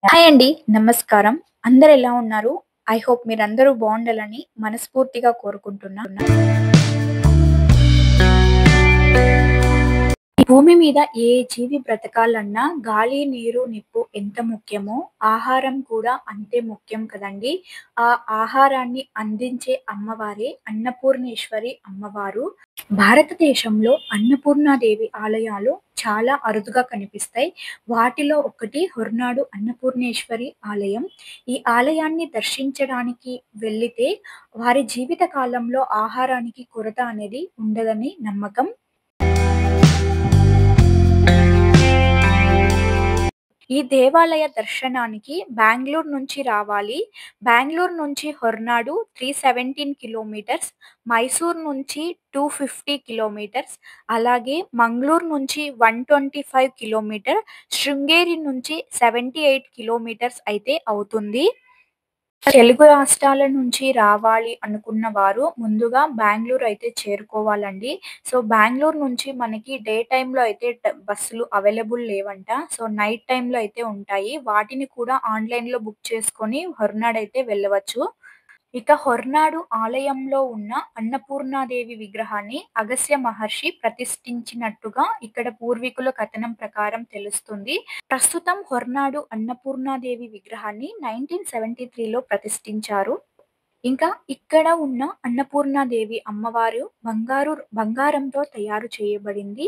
Hi అండి. నమస్కారం. అందరెలా ఉన్నారు? ఐ హోప్ మీరందరూ బావుండాలని మనస్ఫూర్తిగా కోరుకుంటున్నా. ఈ భూమి మీద ఏ జీవి బ్రతకాలన్నా గాలి, నీరు, నిప్పు ఎంత ముఖ్యమో ఆహారం కూడా అంతే ముఖ్యం కదండీ! ఆ ఆహారాన్ని అందించే అమ్మవారే అన్నపూర్ణేశ్వరి అమ్మవారు. భారతదేశంలో అన్నపూర్ణాదేవి ఆలయాలు చాలా అరుదుగా కనిపిస్తాయి. వాటిలో ఒకటి హొర్నాడు అన్నపూర్ణేశ్వరి ఆలయం. ఈ ఆలయాన్ని దర్శించడానికి వెళ్ళితే వారి జీవిత కాలంలో ఆహారానికి కొరత అనేది ఉండదని నమ్మకం. ఈ దేవాలయ దర్శనానికి బెంగుళూరు నుంచి రావాలి. బెంగుళూరు నుంచి హొర్నాడు 317 కిలోమీటర్స్, మైసూర్ నుంచి 250 కిలోమీటర్స్, అలాగే మంగళూరు నుంచి 125 కిలోమీటర్, శృంగేరి నుంచి 78 కిలోమీటర్స్ అయితే అవుతుంది. తెలుగు రాష్ట్రాల నుంచి రావాలి అనుకున్న వారు ముందుగా బెంగుళూరు అయితే చేరుకోవాలండి. సో, బెంగుళూరు నుంచి మనకి డే టైమ్‌లో అయితే బస్సులు అవైలబుల్ లేవంట. సో, నైట్ టైమ్‌లో అయితే ఉంటాయి. వాటిని కూడా ఆన్‌లైన్‌లో బుక్ చేసుకొని హొరనాడు అయితే వెళ్ళవచ్చు. ఇక హొర్నాడు ఆలయంలో ఉన్న అన్నపూర్ణాదేవి విగ్రహాన్ని అగస్త్య మహర్షి ప్రతిష్ఠించినట్టుగా ఇక్కడ పూర్వీకుల కథనం ప్రకారం తెలుస్తుంది. ప్రస్తుతం హొర్నాడు అన్నపూర్ణాదేవి విగ్రహాన్ని 1973లో ప్రతిష్ఠించారు. ఇంకా ఇక్కడ ఉన్న అన్నపూర్ణాదేవి అమ్మవారు బంగారంతో తయారు చేయబడింది.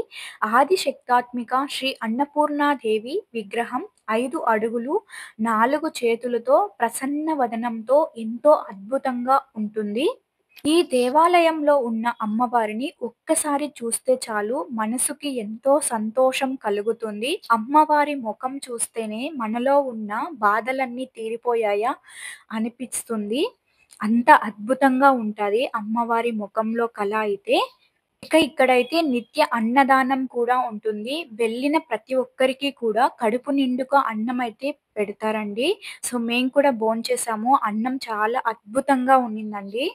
ఆదిశక్తాత్మిక శ్రీ అన్నపూర్ణాదేవి విగ్రహం 5 అడుగులు, 4 చేతులతో ప్రసన్న వదనంతో ఎంతో అద్భుతంగా ఉంటుంది. ఈ దేవాలయంలో ఉన్న అమ్మవారిని ఒక్కసారి చూస్తే చాలు మనసుకి ఎంతో సంతోషం కలుగుతుంది. అమ్మవారి ముఖం చూస్తేనే మనలో ఉన్న బాధలన్నీ తీరిపోయాయా అనిపిస్తుంది. అంత అద్భుతంగా ఉంటది అమ్మవారి ముఖంలో కళ అయితే. ఇక ఇక్కడైతే నిత్య అన్నదానం కూడా ఉంటుంది. వెళ్ళిన ప్రతి ఒక్కరికి కూడా కడుపు నిండుగా అన్నం అయితే పెడతారండి. సో, మేము కూడా భోంచేసాము. అన్నం చాలా అద్భుతంగా ఉండిందండి.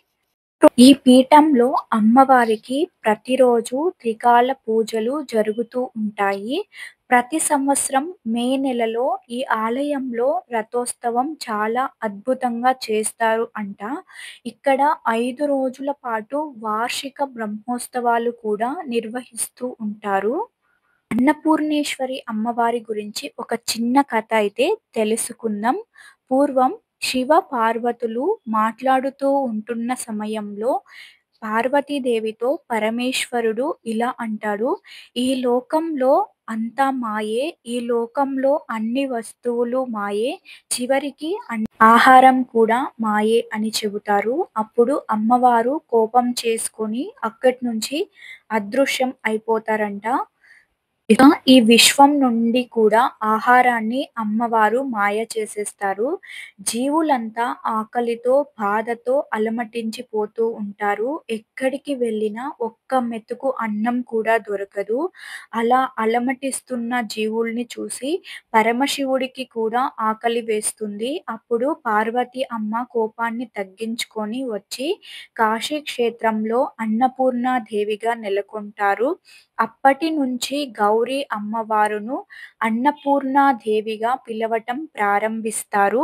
ఈ పీఠంలో అమ్మవారికి ప్రతిరోజు త్రికాల పూజలు జరుగుతూ ఉంటాయి. ప్రతి సంవత్సరం మే నెలలో ఈ ఆలయంలో రథోత్సవం చాలా అద్భుతంగా చేస్తారు అంట. ఇక్కడ 5 రోజుల పాటు వార్షిక బ్రహ్మోత్సవాలు కూడా నిర్వహిస్తూ ఉంటారు. అన్నపూర్ణేశ్వరి అమ్మవారి గురించి ఒక చిన్న కథ అయితే తెలుసుకుందాం. పూర్వం శివ పార్వతులు మాట్లాడుతూ ఉంటున్న సమయంలో పార్వతీదేవితో పరమేశ్వరుడు ఇలా అంటాడు, "ఈ లోకంలో అంతా మాయే, ఈ లోకంలో అన్ని వస్తువులు మాయే, చివరికి ఆహారం కూడా మాయే" అని చెబుతారు. అప్పుడు అమ్మవారు కోపం చేసుకొని అక్కడి నుంచి అదృశ్యం అయిపోతారంట. ఇక ఈ విశ్వం నుండి కూడా ఆహారాన్ని అమ్మవారు మాయ చేసేస్తారు. జీవులంతా ఆకలితో, బాధతో అలమటించిపోతూ ఉంటారు. ఎక్కడికి వెళ్ళినా ఒక్క మెతుకు అన్నం కూడా దొరకదు. అలా అలమటిస్తున్న జీవుల్ని చూసి పరమశివుడికి కూడా ఆకలి వేస్తుంది. అప్పుడు పార్వతి అమ్మ కోపాన్ని తగ్గించుకొని వచ్చి కాశీ క్షేత్రంలో అన్నపూర్ణాదేవిగా నెలకొంటారు. అప్పటి నుంచి గౌరీ అమ్మవారును అన్నపూర్ణాదేవిగా పిలవటం ప్రారంభిస్తారు.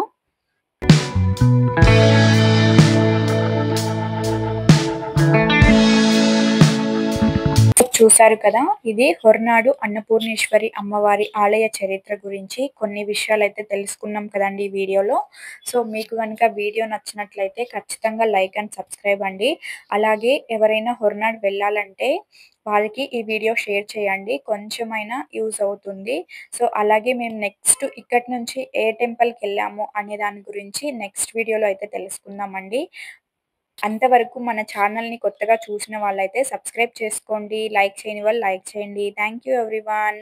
చూసారు కదా! ఇది హొర్నాడు అన్నపూర్ణేశ్వరి అమ్మవారి ఆలయ చరిత్ర గురించి కొన్ని విషయాలైతే తెలుసుకున్నాం కదండీ ఈ వీడియోలో. సో, మీకు గనుక వీడియో నచ్చినట్లయితే ఖచ్చితంగా లైక్ అండ్ సబ్స్క్రైబ్ అండి. అలాగే ఎవరైనా హొర్నాడు వెళ్ళాలంటే వాళ్ళకి ఈ వీడియో షేర్ చేయండి. కొంచెమైనా యూజ్ అవుతుంది. సో, అలాగే మేము నెక్స్ట్ ఇక్కడి నుంచి ఏ టెంపుల్‌కెళ్ళాము అనే దాని గురించి నెక్స్ట్ వీడియోలో అయితే తెలుసుకుందామండి. అంతవరకు మన ఛానల్‌ని కొత్తగా చూసిన వాళ్ళైతే సబ్స్క్రైబ్ చేసుకోండి. లైక్ చేయని వాళ్ళు లైక్ చేయండి. Thank you everyone.